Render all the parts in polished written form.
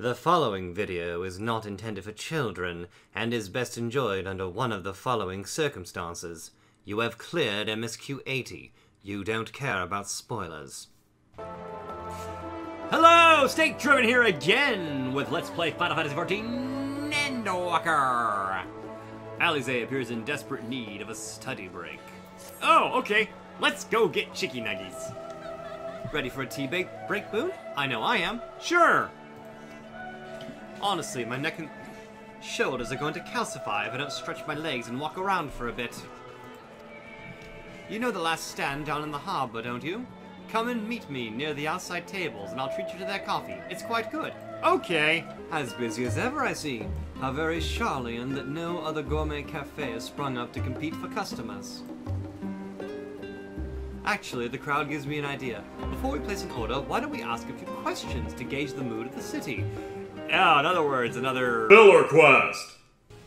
The following video is not intended for children and is best enjoyed under one of the following circumstances. You have cleared MSQ 80. You don't care about spoilers. Hello! State Driven here again with Let's Play Final Fantasy XIV Endwalker! Alize appears in desperate need of a study break. Oh, okay. Let's go get chicky nuggies. Ready for a tea break, Boone? I know I am. Sure! Honestly, my neck and shoulders are going to calcify if I don't stretch my legs and walk around for a bit. You know the last stand down in the harbor, don't you? Come and meet me near the outside tables and I'll treat you to their coffee. It's quite good. Okay. As busy as ever, I see. How very Sharlayan that no other gourmet cafe has sprung up to compete for customers. Actually, the crowd gives me an idea. Before we place an order, why don't we ask a few questions to gauge the mood of the city? Yeah, in other words, another filler quest!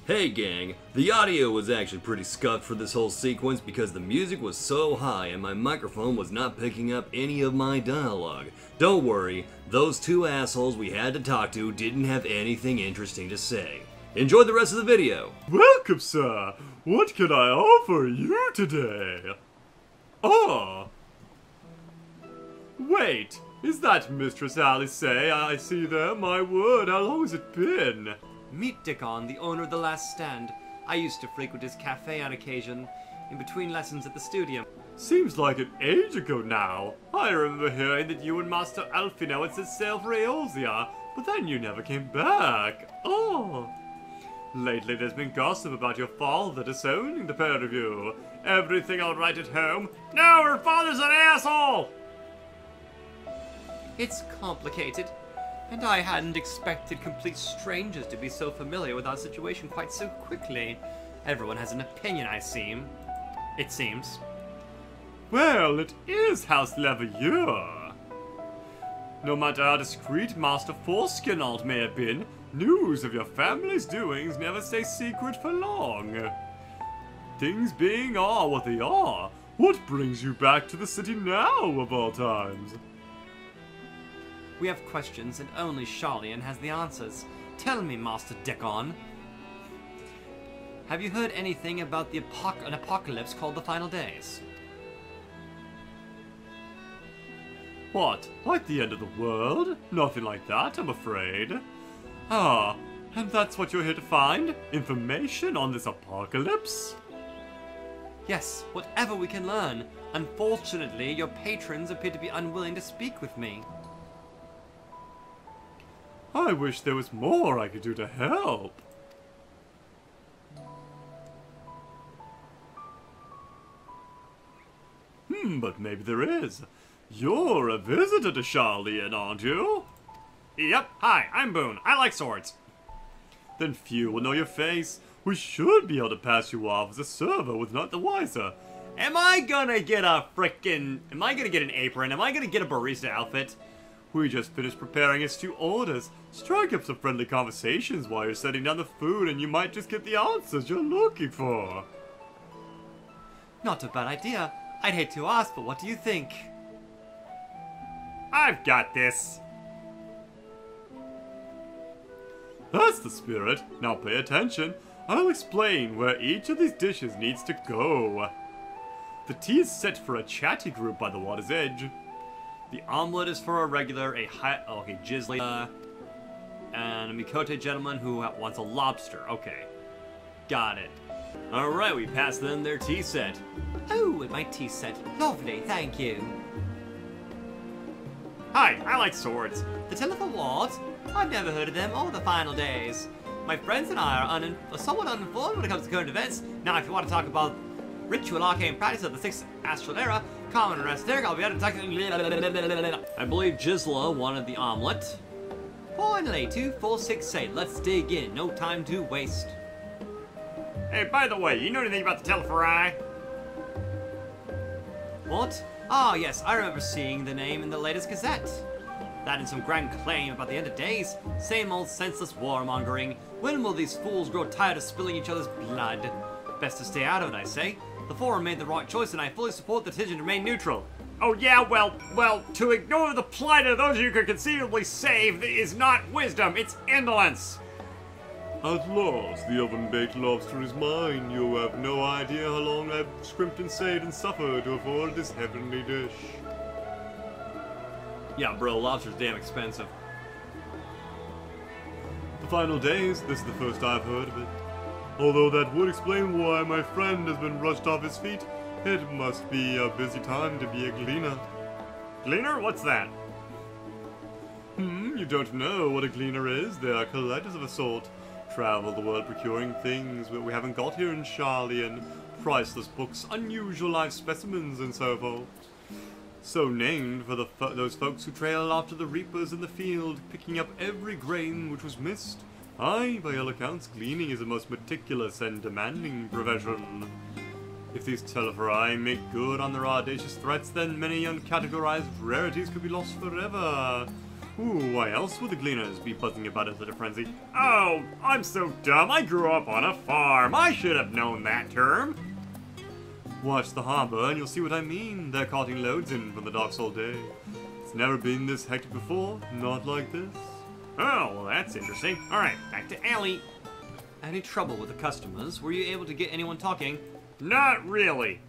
Hey gang, the audio was actually pretty scuffed for this whole sequence because the music was so high and my microphone was not picking up any of my dialogue. Don't worry, those two assholes we had to talk to didn't have anything interesting to say. Enjoy the rest of the video! Welcome, sir! What can I offer you today? Oh! Wait, is that Mistress Alice I see there? My word, how long has it been? Meet Dickon, the owner of the last stand. I used to frequent his cafe on occasion, in between lessons at the studio. Seems like an age ago now. I remember hearing that you and Master Alfino had set sail for Eorzea, but then you never came back. Oh! Lately there's been gossip about your father disowning the pair of you. Everything alright at home? No, her father's an asshole! It's complicated, and I hadn't expected complete strangers to be so familiar with our situation quite so quickly. Everyone has an opinion, it seems. Well, it is House Labyrinthos. No matter how discreet Master Forskenald may have been, news of your family's doings never stay secret for long. Things being are what they are, what brings you back to the city now, of all times? We have questions, and only Sharlayan has the answers. Tell me, Master Dickon. Have you heard anything about an apocalypse called the Final Days? What, like the end of the world? Nothing like that, I'm afraid. Ah, and that's what you're here to find? Information on this apocalypse? Yes, whatever we can learn. Unfortunately, your patrons appear to be unwilling to speak with me. I wish there was more I could do to help. But maybe there is. You're a visitor to Sharlayan, aren't you? Yep, hi, I'm Boone. I like swords. Then few will know your face. We should be able to pass you off as a server with not the wiser. Am I gonna get an apron? Am I gonna get a barista outfit? We just finished preparing his 2 orders. Strike up some friendly conversations while you're setting down the food and you might just get the answers you're looking for. Not a bad idea. I'd hate to ask, but what do you think? I've got this. That's the spirit. Now pay attention. I'll explain where each of these dishes needs to go. The tea is set for a chatty group by the water's edge. The omelet is for a regular, Jizzly, and a Mikote gentleman who wants a lobster. Okay. Got it. Alright, we passed them their tea set. Oh, my tea set. Lovely, thank you. Hi, I like swords. The Telephone Wars? I've never heard of them or the Final Days. My friends and I are somewhat uninformed when it comes to current events. Now, if you want to talk about ritual arcane practice of the 6th Astral Era, common and esoteric, I'll be able to talk. I believe Jizla wanted the omelet. Finally, 2468. Let's dig in. No time to waste. Hey, by the way, you know anything about the Telephori? What? Ah, yes, I remember seeing the name in the latest Gazette. That and some grand claim about the end of days. Same old senseless warmongering. When will these fools grow tired of spilling each other's blood? Best to stay out of it, I say. The Forum made the right choice, and I fully support the decision to remain neutral. Oh yeah, well, to ignore the plight of those you could conceivably save is not wisdom, it's indolence. At last, the oven-baked lobster is mine. You have no idea how long I've scrimped and saved and suffered to afford this heavenly dish. Yeah, bro, lobster's damn expensive. The final days, this is the first I've heard of it. Although that would explain why my friend has been rushed off his feet. It must be a busy time to be a gleaner. Gleaner? What's that? You don't know what a gleaner is? They are collectors of a sort. Travel the world procuring things that we haven't got here in Sharlayan. Priceless books, unusual life specimens, and so forth. So named for those folks who trail after the reapers in the field, picking up every grain which was missed. Aye, by all accounts, gleaning is a most meticulous and demanding profession. If these Teleferi make good on their audacious threats, then many uncategorized rarities could be lost forever. Ooh, why else would the gleaners be buzzing about in such a frenzy? Oh, I'm so dumb. I grew up on a farm. I should have known that term. Watch the harbor and you'll see what I mean. They're carting loads in from the docks all day. It's never been this hectic before, not like this. Oh, well, that's interesting. All right, back to Allie. Any trouble with the customers? Were you able to get anyone talking? Not really.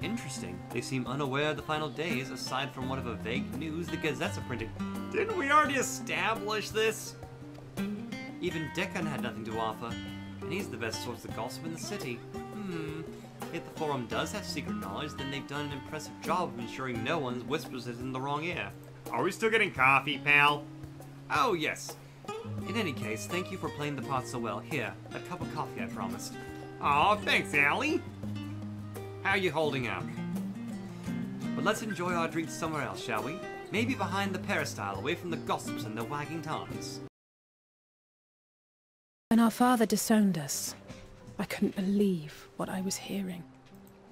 Interesting. They seem unaware of the final days, aside from whatever vague news the gazettes are printing. Didn't we already establish this? Even Deccan had nothing to offer, and he's the best source of gossip in the city. If the forum does have secret knowledge, then they've done an impressive job of ensuring no one whispers it in the wrong ear. Are we still getting coffee, pal? Oh, yes. In any case, thank you for playing the part so well. Here, a cup of coffee I promised. Aw, thanks, Allie. How are you holding up? But let's enjoy our drinks somewhere else, shall we? Maybe behind the peristyle, away from the gossips and their wagging tongues. When our father disowned us, I couldn't believe what I was hearing.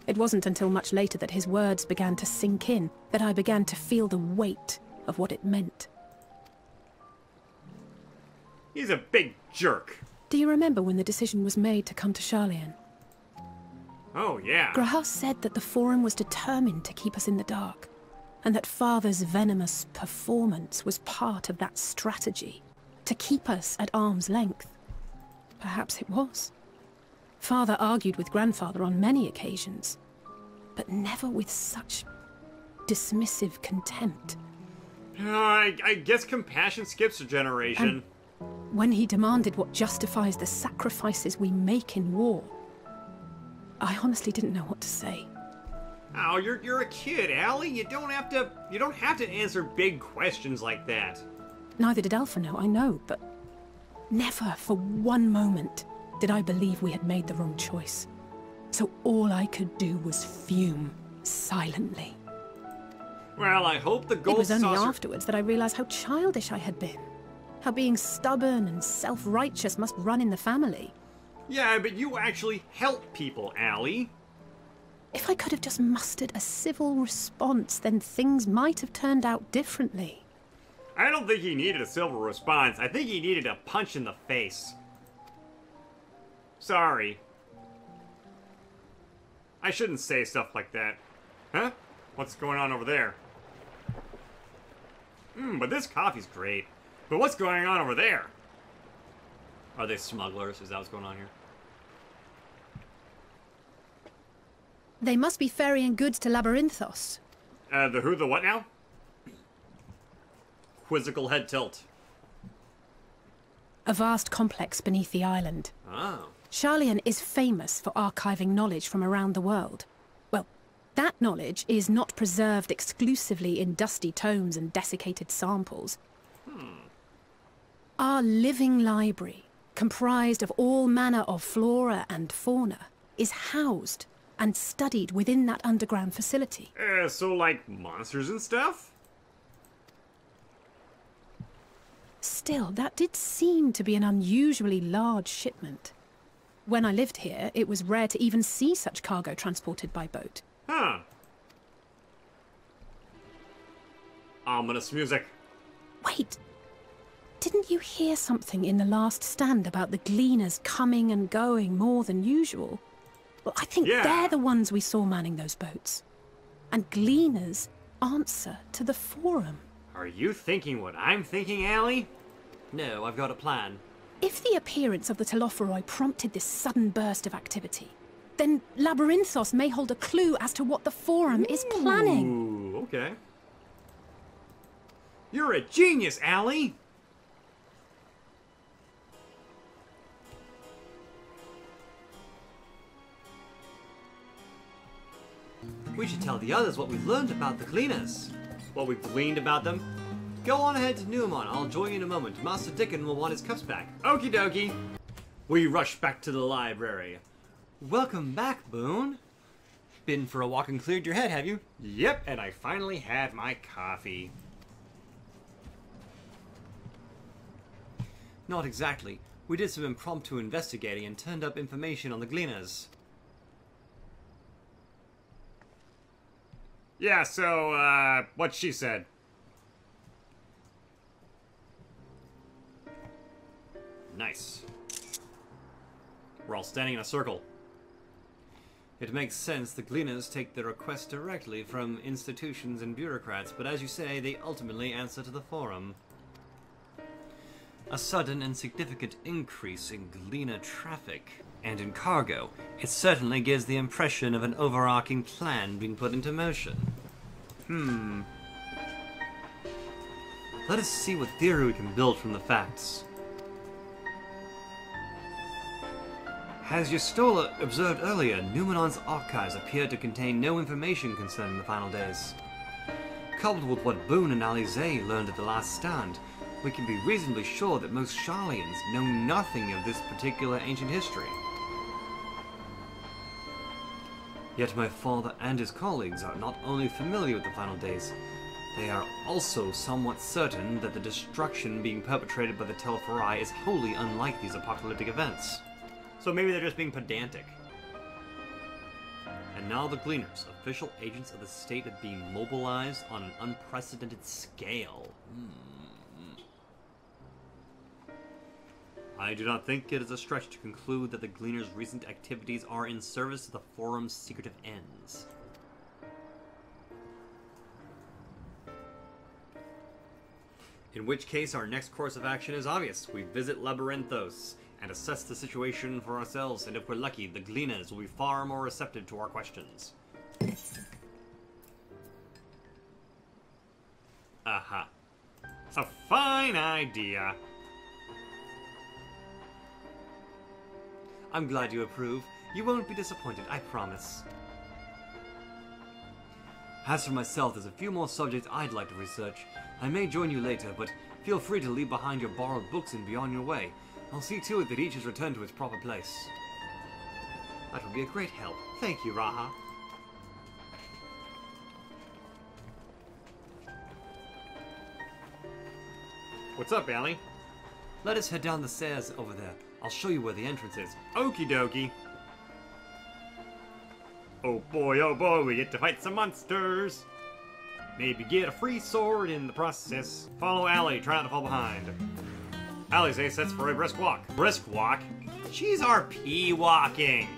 It wasn't until much later that his words began to sink in, that I began to feel the weight of what it meant. He's a big jerk. Do you remember when the decision was made to come to Sharlayan? Oh, yeah. Graham said that the Forum was determined to keep us in the dark, and that Father's venomous performance was part of that strategy, to keep us at arm's length. Perhaps it was. Father argued with Grandfather on many occasions, but never with such dismissive contempt. I guess compassion skips a generation. And when he demanded what justifies the sacrifices we make in war, I honestly didn't know what to say. Oh, you're a kid, Allie. You don't have to answer big questions like that. Neither did Alpha know, I know, but never for one moment did I believe we had made the wrong choice. So all I could do was fume silently. Well, I hope the gold It was only saucer... afterwards that I realized how childish I had been. How being stubborn and self-righteous must run in the family. Yeah, but you actually help people, Allie. If I could have just mustered a civil response, then things might have turned out differently. I don't think he needed a civil response. I think he needed a punch in the face. Sorry. I shouldn't say stuff like that. Huh? What's going on over there? But this coffee's great. But what's going on over there? Are they smugglers? Is that what's going on here? They must be ferrying goods to Labyrinthos. The who, the what now? Quizzical head tilt. A vast complex beneath the island. Oh. Sharlayan is famous for archiving knowledge from around the world. Well, that knowledge is not preserved exclusively in dusty tomes and desiccated samples. Our living library, comprised of all manner of flora and fauna, is housed and studied within that underground facility. So like monsters and stuff? Still, that did seem to be an unusually large shipment. When I lived here, it was rare to even see such cargo transported by boat. Huh. Ominous music. Wait! Didn't you hear something in the last stand about the gleaners coming and going more than usual? Well, I think Yeah. they're the ones we saw manning those boats. And gleaners answer to the Forum. Are you thinking what I'm thinking, Allie? No, I've got a plan. If the appearance of the Telophoroi prompted this sudden burst of activity, then Labyrinthos may hold a clue as to what the Forum is planning. Ooh, okay. You're a genius, Allie! We should tell the others what we learned about the gleaners. What we've gleaned about them? Go on ahead to Newmont. I'll join you in a moment. Master Dickon will want his cups back. Okie dokie. We rush back to the library. Welcome back, Boone. Been for a walk and cleared your head, have you? Yep, and I finally had my coffee. Not exactly. We did some impromptu investigating and turned up information on the gleaners. Yeah, so, what she said. Nice. We're all standing in a circle. It makes sense the gleaners take their requests directly from institutions and bureaucrats, but as you say, they ultimately answer to the Forum. A sudden and significant increase in gleaner traffic and in cargo, it certainly gives the impression of an overarching plan being put into motion. Let us see what theory we can build from the facts. As Yastola observed earlier, Numenon's archives appeared to contain no information concerning the final days. Coupled with what Boone and Alize learned at the last stand, we can be reasonably sure that most Sharlayans know nothing of this particular ancient history. Yet my father and his colleagues are not only familiar with the final days, they are also somewhat certain that the destruction being perpetrated by the Telophoroi is wholly unlike these apocalyptic events. So maybe they're just being pedantic. And now the Gleaners, official agents of the state, are being mobilized on an unprecedented scale. I do not think it is a stretch to conclude that the Gleaners' recent activities are in service to the Forum's secretive ends. In which case, our next course of action is obvious. We visit Labyrinthos and assess the situation for ourselves, and if we're lucky, the Gleaners will be far more receptive to our questions. Aha. It's a fine idea. I'm glad you approve. You won't be disappointed, I promise. As for myself, there's a few more subjects I'd like to research. I may join you later, but feel free to leave behind your borrowed books and be on your way. I'll see to it that each is returned to its proper place. That would be a great help. Thank you, Raha. What's up, Allie? Let us head down the stairs over there. I'll show you where the entrance is. Okie dokie. Oh boy, we get to fight some monsters. Maybe get a free sword in the process. Follow Allie, try not to fall behind. Allie's ace sets for a brisk walk. Brisk walk? She's RP walking.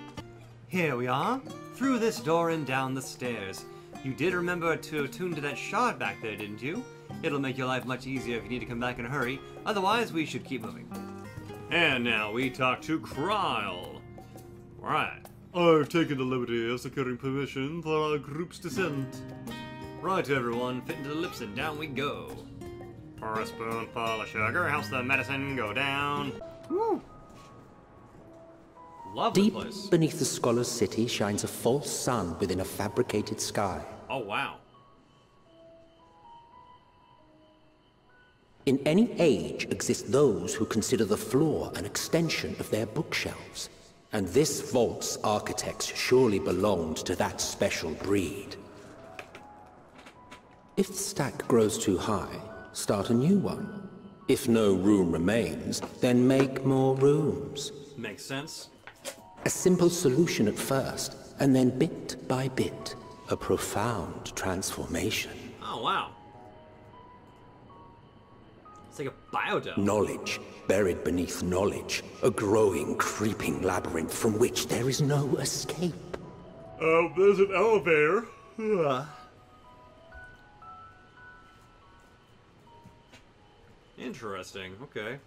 Here we are. Through this door and down the stairs. You did remember to attune to that shard back there, didn't you? It'll make your life much easier if you need to come back in a hurry. Otherwise, we should keep moving. And now we talk to Kryle. Right. I've taken the liberty of securing permission for our group's descent. Right, everyone. Fit into the lips and down we go. Pour a spoonful of sugar helps the medicine go down. Woo! Lovely Deep place. beneath the scholar's city shines a false sun within a fabricated sky. Oh, wow. In any age exist those who consider the floor an extension of their bookshelves. And this vault's architects surely belonged to that special breed. If the stack grows too high, start a new one. If no room remains, then make more rooms. Makes sense. A simple solution at first, and then bit by bit, a profound transformation. Oh, wow. It's like a biodome. Knowledge, buried beneath knowledge. A growing, creeping labyrinth from which there is no escape. There's an elevator. Interesting, okay.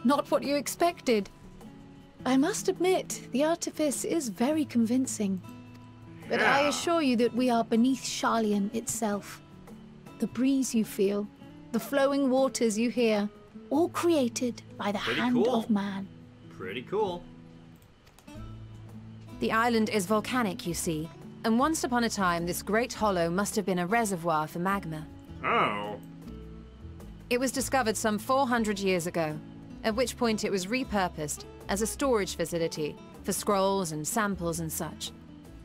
Not what you expected. I must admit, the artifice is very convincing. But I assure you that we are beneath Sharlayan itself. The breeze you feel, the flowing waters you hear, all created by the hand of man. Pretty cool. The island is volcanic, you see, and once upon a time this great hollow must have been a reservoir for magma. Oh. It was discovered some 400 years ago, at which point it was repurposed as a storage facility for scrolls and samples and such.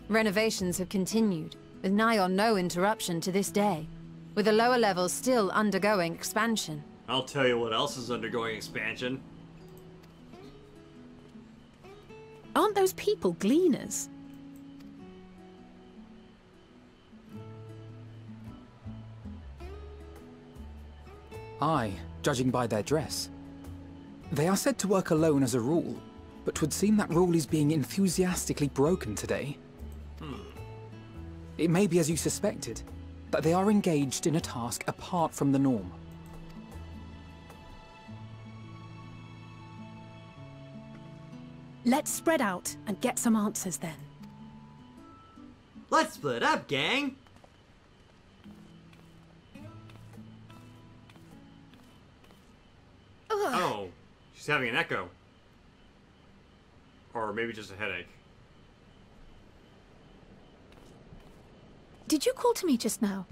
Renovations have continued, with nigh on no interruption to this day, with the lower levels still undergoing expansion. I'll tell you what else is undergoing expansion. Aren't those people gleaners? Aye, judging by their dress. They are said to work alone as a rule, but 'twould seem that rule is being enthusiastically broken today. It may be as you suspected, that they are engaged in a task apart from the norm. Let's spread out and get some answers then. Let's split up, gang! Oh, she's having an echo. Or maybe just a headache. Did you call to me just now?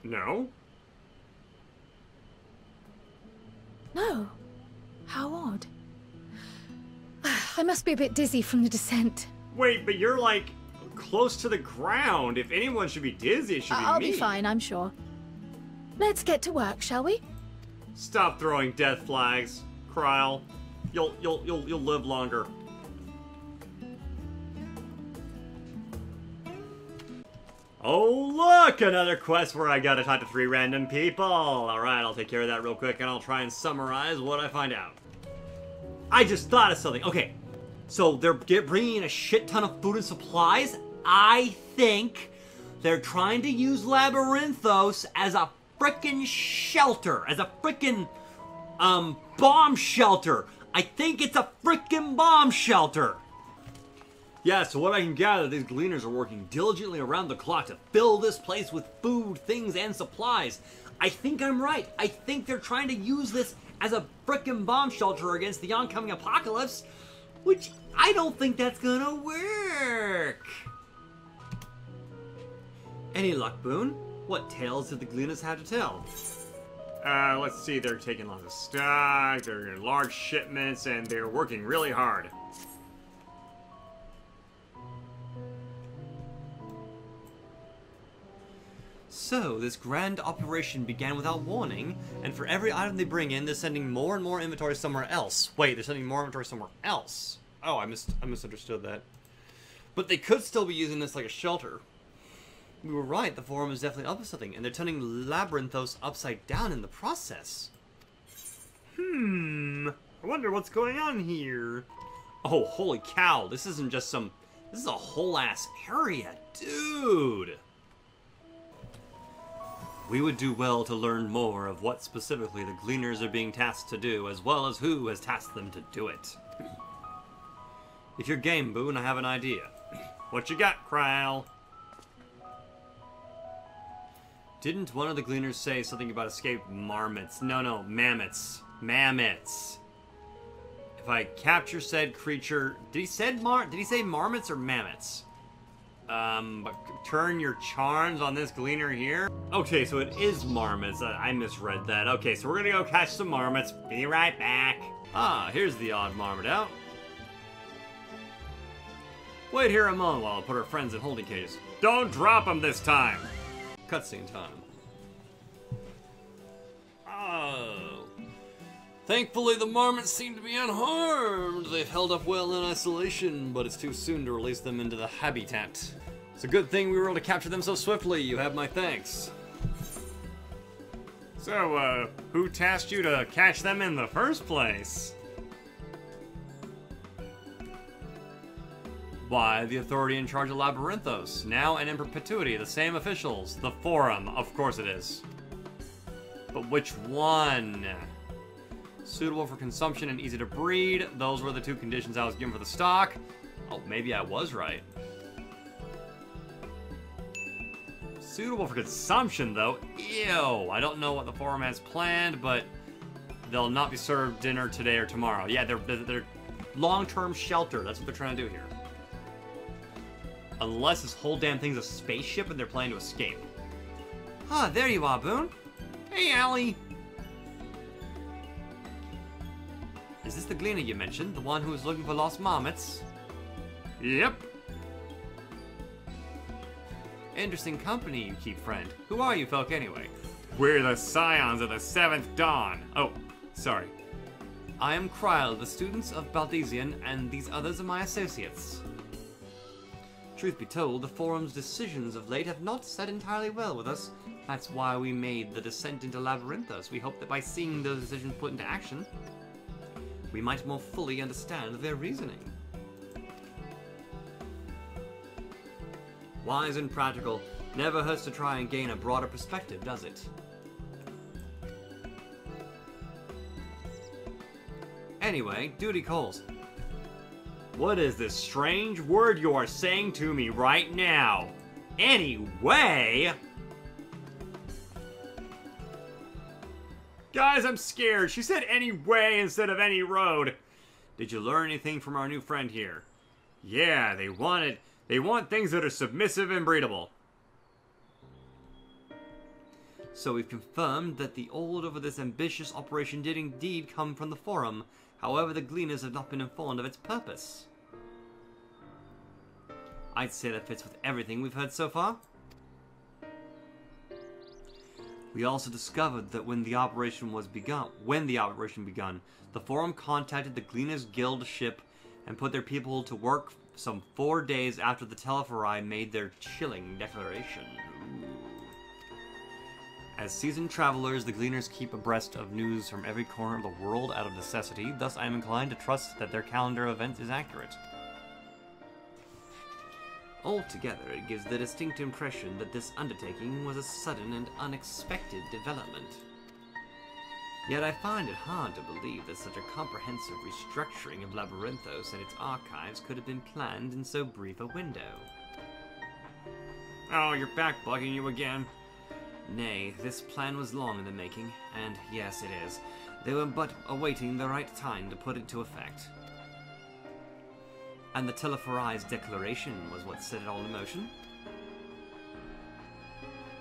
No? No. How odd. I must be a bit dizzy from the descent. Wait, but you're like close to the ground. If anyone should be dizzy, it should be me. I'll be fine, I'm sure. Let's get to work, shall we? Stop throwing death flags, Kryl. You'll live longer. Oh look, another quest where I gotta talk to 3 random people. Alright, I'll take care of that real quick and I'll try and summarize what I find out. I just thought of something. Okay, so they're bringing in a shit ton of food and supplies. I think they're trying to use Labyrinthos as a frickin' shelter, as a frickin' bomb shelter. I think it's a frickin' bomb shelter. Yeah, so what I can gather, these gleaners are working diligently around the clock to fill this place with food, things, and supplies. I think I'm right. I think they're trying to use this as a frickin' bomb shelter against the oncoming apocalypse, which I don't think that's gonna work. Any luck, Boone? What tales did the gleaners have to tell? Let's see, they're taking lots of stock, they're in large shipments, and they're working really hard. So, this grand operation began without warning, and for every item they bring in, they're sending more and more inventory somewhere else. Wait, they're sending more inventory somewhere else? Oh, I misunderstood that. But they could still be using this like a shelter. We were right, the forum is definitely up to something, and they're turning Labyrinthos upside down in the process. I wonder what's going on here. Oh, holy cow, this isn't just some... This is a whole-ass area, dude! We would do well to learn more of what specifically the gleaners are being tasked to do, as well as who has tasked them to do it. If you're game, Boone, I have an idea. What you got, Kryl? Didn't one of the gleaners say something about escaped marmots? No, mammoths. Mammoths. If I capture said creature... Did he say marmots or mammoths? But turn your charms on this gleaner here? Okay, so it is marmots. I misread that. Okay, so we're gonna go catch some marmots. Be right back. Ah, here's the odd marmot out. Wait here a moment while I put our friends in holding cages. Don't drop them this time! Cutscene time. Thankfully, the marmots seem to be unharmed. They've held up well in isolation, but it's too soon to release them into the habitat. It's a good thing we were able to capture them so swiftly. You have my thanks. So, who tasked you to catch them in the first place? Why, the authority in charge of Labyrinthos, now and in perpetuity, the same officials. The Forum, of course it is. But which one? Suitable for consumption and easy to breed. Those were the two conditions I was given for the stock. Oh, maybe I was right. Suitable for consumption, though? Ew. I don't know what the Forum has planned, but they'll not be served dinner today or tomorrow. Yeah, they're long-term shelter. That's what they're trying to do here. Unless this whole damn thing's a spaceship and they're planning to escape. Ah, there you are, Boone. Hey, Allie. Is this the gleaner you mentioned? The one who was looking for lost marmots? Yep. Interesting company you keep, friend. Who are you folk, anyway? We're the Scions of the Seventh Dawn. Oh, sorry. I am Kryl, the students of Baldesion, and these others are my associates. Truth be told, the Forum's decisions of late have not sat entirely well with us. That's why we made the descent into Labyrinthos. We hope that by seeing those decisions put into action, we might more fully understand their reasoning. Wise and practical. Never hurts to try and gain a broader perspective, does it? Anyway, duty calls. What is this strange word you are saying to me right now? Anyway? Guys, I'm scared. She said anyway instead of any road. Did you learn anything from our new friend here? Yeah, they want things that are submissive and breedable. So we've confirmed that the order for this ambitious operation did indeed come from the Forum. However, the Gleaners have not been informed of its purpose. I'd say that fits with everything we've heard so far. We also discovered that when the operation begun, the Forum contacted the Gleaners Guild ship and put their people to work some 4 days after the Telephori made their chilling declaration. Ooh. As seasoned travelers, the Gleaners keep abreast of news from every corner of the world out of necessity, thus I am inclined to trust that their calendar of events is accurate. Altogether, it gives the distinct impression that this undertaking was a sudden and unexpected development. Yet I find it hard to believe that such a comprehensive restructuring of Labyrinthos and its archives could have been planned in so brief a window. Oh, you're back bugging you again. Nay, this plan was long in the making, and yes, it is. They were but awaiting the right time to put it into effect. And the Telephori's declaration was what set it all in motion?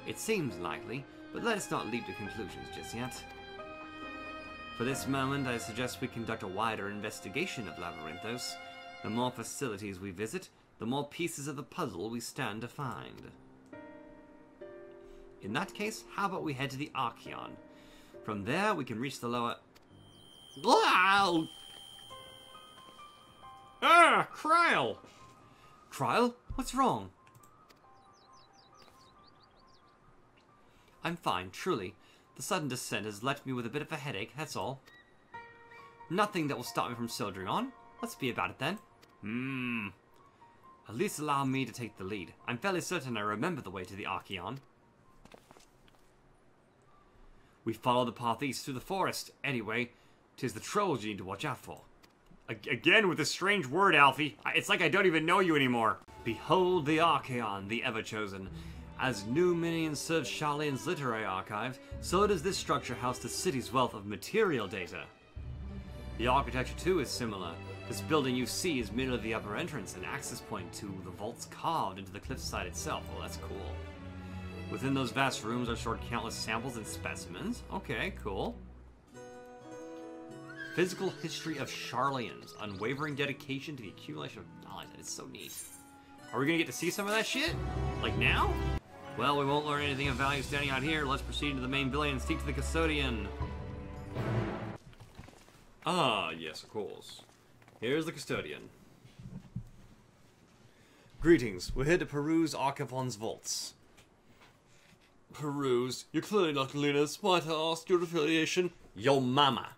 It seems likely, but let us not leap to conclusions just yet. For this moment, I suggest we conduct a wider investigation of Labyrinthos. The more facilities we visit, the more pieces of the puzzle we stand to find. In that case, how about we head to the Archeon? From there, we can reach the lower... Wow! Ah, Kryl! Kryl? What's wrong? I'm fine, truly. The sudden descent has left me with a bit of a headache, that's all. Nothing that will stop me from soldiering on. Let's be about it then. At least allow me to take the lead. I'm fairly certain I remember the way to the Archeon. We follow the path east through the forest. Anyway, 'tis the trolls you need to watch out for. Again with this strange word, Alfie. It's like I don't even know you anymore. Behold the Archeon, the Ever-Chosen. As New Minion serves Sharlayan's literary archive, so does this structure house the city's wealth of material data. The architecture, too, is similar. This building you see is merely the upper entrance, an access point to the vaults carved into the cliffside itself. Well, that's cool. Within those vast rooms are stored countless samples and specimens. Okay, cool. Physical history of Sharlayans. Unwavering dedication to the accumulation of knowledge. That is so neat. Are we gonna get to see some of that shit? Like now? Well, we won't learn anything of value standing out here. Let's proceed to the main village and speak to the custodian. Ah, yes, of course. Here's the custodian. Greetings. We're here to peruse Archivon's vaults. Peruse? You're clearly not gleaners. Might I ask your affiliation? Yo mama.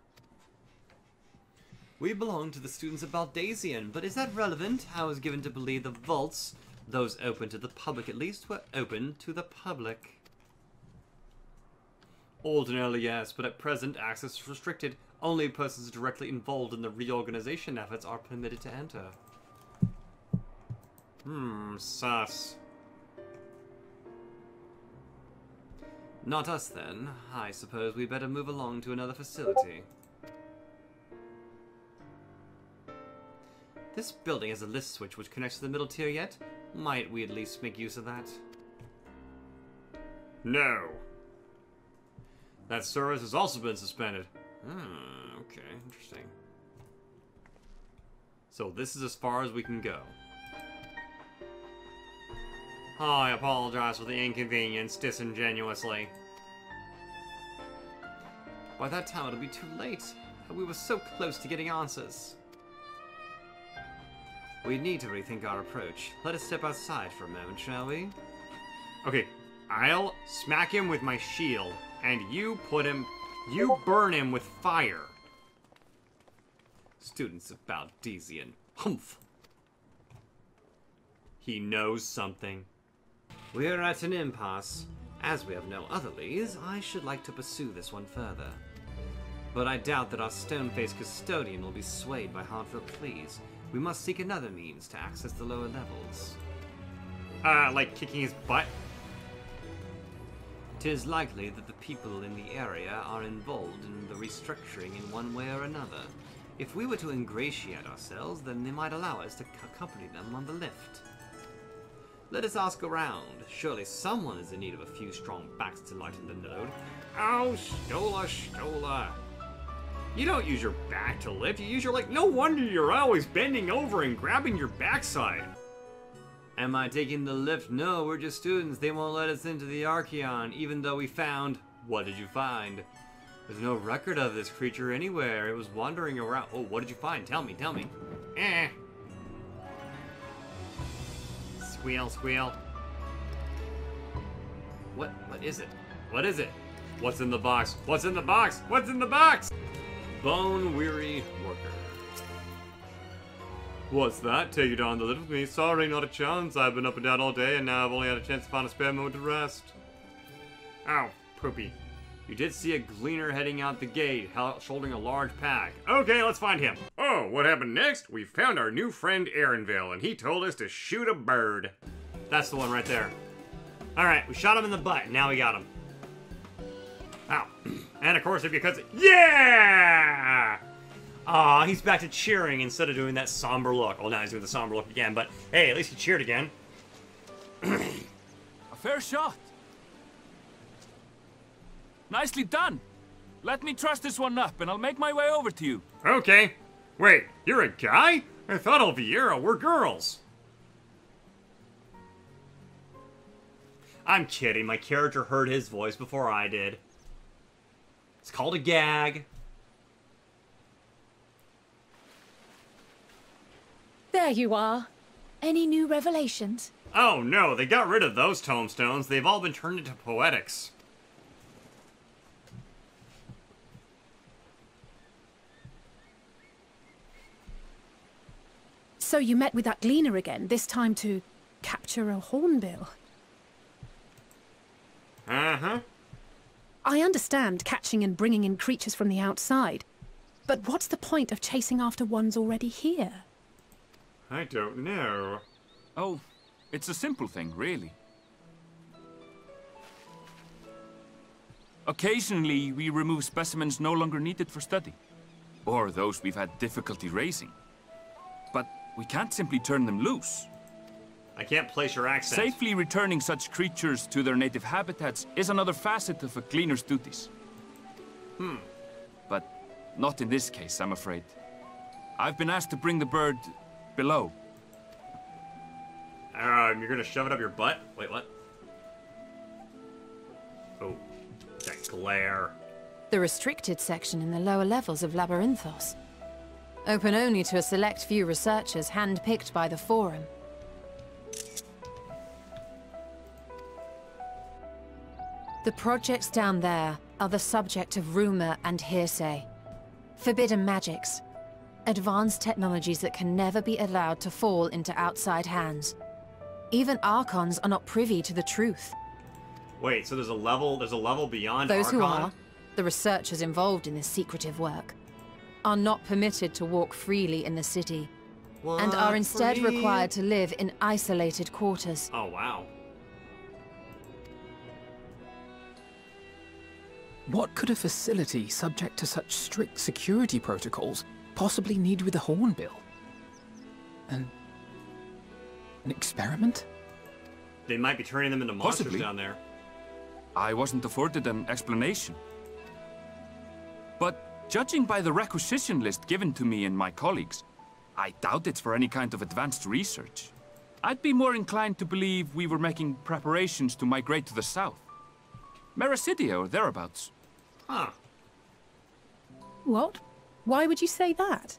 We belong to the students of Baldazian, but is that relevant? I was given to believe the vaults, those open to the public at least, were open to the public. Ordinarily, yes, but at present, access is restricted. Only persons directly involved in the reorganization efforts are permitted to enter. Sus. Not us, then. I suppose we better move along to another facility. This building has a lift switch which connects to the middle tier yet? Might we at least make use of that? No. That service has also been suspended. Okay, interesting. So this is as far as we can go. Oh, I apologize for the inconvenience, disingenuously. By that time it'll be too late. We were so close to getting answers. We need to rethink our approach. Let us step outside for a moment, shall we? Okay, I'll smack him with my shield, and you burn him with fire. Students of Baldazian. Humph. He knows something. We are at an impasse. As we have no other leads, I should like to pursue this one further. But I doubt that our stone-faced custodian will be swayed by heartfelt pleas. We must seek another means to access the lower levels. Like kicking his butt? 'Tis likely that the people in the area are involved in the restructuring in one way or another. If we were to ingratiate ourselves, then they might allow us to accompany them on the lift. Let us ask around. Surely someone is in need of a few strong backs to lighten the load. Oh, Stola. You don't use your back to lift, you use your leg. No wonder you're always bending over and grabbing your backside. Am I taking the lift? No, we're just students. They won't let us into the Archeon, even though we found... What did you find? There's no record of this creature anywhere. It was wandering around. Oh, what did you find? Tell me. Squeal. What is it? What is it? What's in the box? What's in the box? What's in the box? Bone-weary worker. What's that? Take you down the lift with me? Sorry, not a chance. I've been up and down all day, and now I've only had a chance to find a spare moment to rest. Ow, poopy. You did see a gleaner heading out the gate, shouldering a large pack. Okay, let's find him. Oh, what happened next? We found our new friend Aaronville, and he told us to shoot a bird. That's the one right there. Alright, we shot him in the butt, now we got him. Ow. And of course, if you cut it... Yeah! Aw, he's back to cheering instead of doing that somber look. Well, now he's doing the somber look again, but hey, at least he cheered again. A fair shot. Nicely done. Let me truss this one up, and I'll make my way over to you. Okay. Wait, you're a guy? I thought Elvira were girls. I'm kidding. My character heard his voice before I did. It's called a gag. There you are. Any new revelations? Oh no, they got rid of those tombstones. They've all been turned into poetics. So you met with that gleaner again, this time to capture a hornbill. Uh-huh. I understand catching and bringing in creatures from the outside, but what's the point of chasing after ones already here? I don't know. Oh, it's a simple thing, really. Occasionally, we remove specimens no longer needed for study, or those we've had difficulty raising. But we can't simply turn them loose. I can't place your accent. Safely returning such creatures to their native habitats is another facet of a gleaner's duties. But not in this case, I'm afraid. I've been asked to bring the bird below. You're gonna shove it up your butt? Wait, what? Oh, that glare. the restricted section in the lower levels of Labyrinthos. Open only to a select few researchers hand-picked by the Forum. The projects down there are the subject of rumor and hearsay. Forbidden magics. Advanced technologies that can never be allowed to fall into outside hands. Even Archons are not privy to the truth. Wait, so there's a level beyond Those Archon? who are, the researchers involved in this secretive work, are not permitted to walk freely in the city, and are instead required to live in isolated quarters. Oh, wow. What could a facility subject to such strict security protocols possibly need with a hornbill? An experiment? They might be turning them into monsters Possibly. down there. I wasn't afforded an explanation. But judging by the requisition list given to me and my colleagues, I doubt it's for any kind of advanced research. I'd be more inclined to believe we were making preparations to migrate to the south. Mericidia or thereabouts. Huh. What? Why would you say that?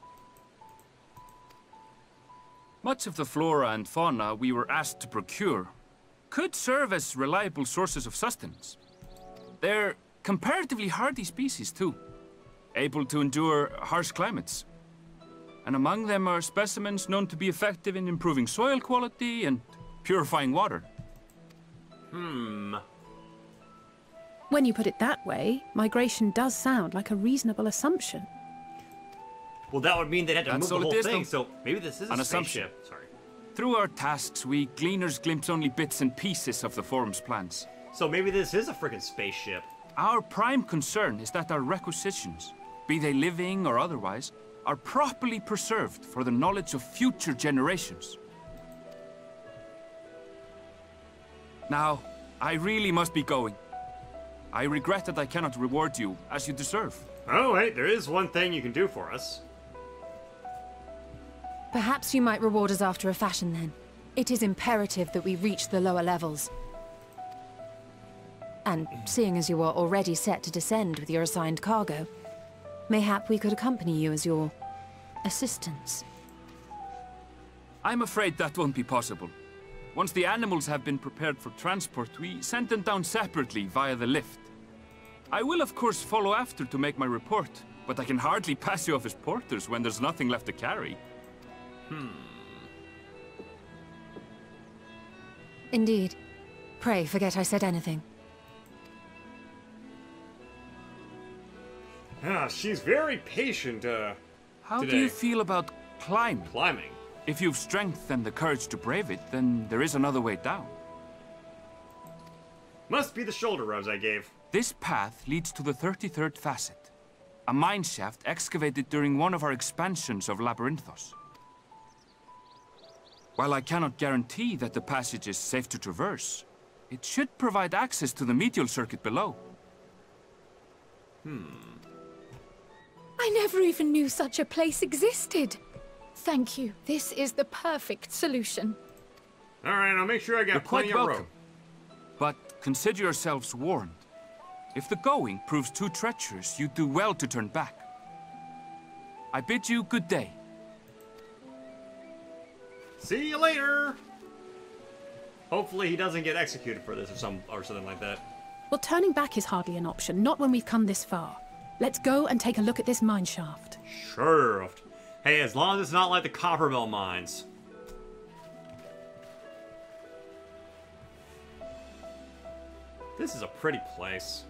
Much of the flora and fauna we were asked to procure could serve as reliable sources of sustenance. They're comparatively hardy species too, able to endure harsh climates. And among them are specimens known to be effective in improving soil quality and purifying water. When you put it that way, migration does sound like a reasonable assumption. Well, that would mean they'd have to That's move the all it whole is, thing, though. so maybe this is An a assumption. spaceship. Sorry. Through our tasks, we gleaners glimpse only bits and pieces of the Forum's plans. So maybe this is a freaking spaceship. Our prime concern is that our requisitions, be they living or otherwise, are properly preserved for the knowledge of future generations. Now, I really must be going. I regret that I cannot reward you as you deserve. Oh, wait, there is one thing you can do for us. Perhaps you might reward us after a fashion then. It is imperative that we reach the lower levels. And seeing as you are already set to descend with your assigned cargo, mayhap we could accompany you as your assistants. I'm afraid that won't be possible. Once the animals have been prepared for transport, we send them down separately via the lift. I will of course follow after to make my report, but I can hardly pass you off as porters when there's nothing left to carry. Indeed. Pray forget I said anything. Ah, she's very patient, How today. do you feel about climbing? Climbing. If you've strength and the courage to brave it, then there is another way down. Must be the shoulder rubs I gave. This path leads to the 33rd facet, a mine shaft excavated during one of our expansions of Labyrinthos. While I cannot guarantee that the passage is safe to traverse, it should provide access to the medial circuit below. I never even knew such a place existed. Thank you. This is the perfect solution. Alright, I'll make sure I got You're plenty quite of welcome. rope. But consider yourselves warned. If the going proves too treacherous, you do well to turn back. I bid you good day. See you later! Hopefully he doesn't get executed for this or something like that. Well, turning back is hardly an option, not when we've come this far. Let's go and take a look at this mine shaft. Sure. Hey, as long as it's not like the Copperbell mines. This is a pretty place.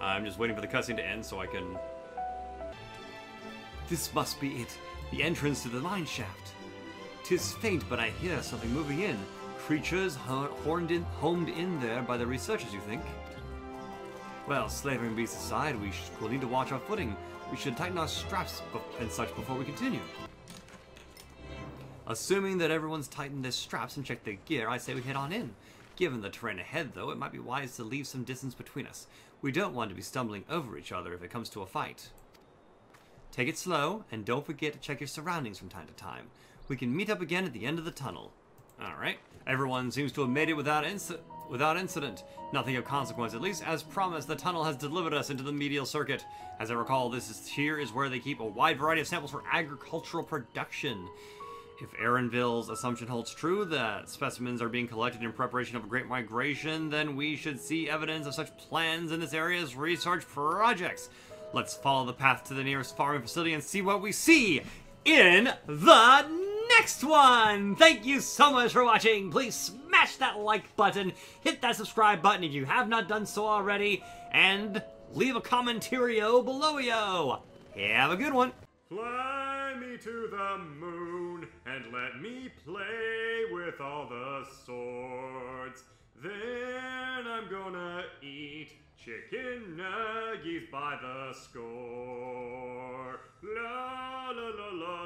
I'm just waiting for the cutscene to end so I can... This must be it. The entrance to the mine shaft. 'Tis faint, but I hear something moving in. Creatures homed in there by the researchers, you think? Well, slavering beasts aside, we'll need to watch our footing. We should tighten our straps and such before we continue. Assuming that everyone's tightened their straps and checked their gear, I say we head on in. Given the terrain ahead, though, it might be wise to leave some distance between us. We don't want to be stumbling over each other if it comes to a fight. Take it slow, and don't forget to check your surroundings from time to time. We can meet up again at the end of the tunnel. Alright. Everyone seems to have made it without without incident. Nothing of consequence, at least as promised. The tunnel has delivered us into the medial circuit. As I recall, here is where they keep a wide variety of samples for agricultural production. If Aaronville's assumption holds true that specimens are being collected in preparation of a great migration, then we should see evidence of such plans in this area's research projects. Let's follow the path to the nearest farming facility and see what we see in the next one! Thank you so much for watching. Please smash that like button, hit that subscribe button if you have not done so already, and leave a commentario below yo. Have a good one. Fly me to the moon and let me play with all the swords. Then I'm gonna eat chicken nuggies by the score. La la la la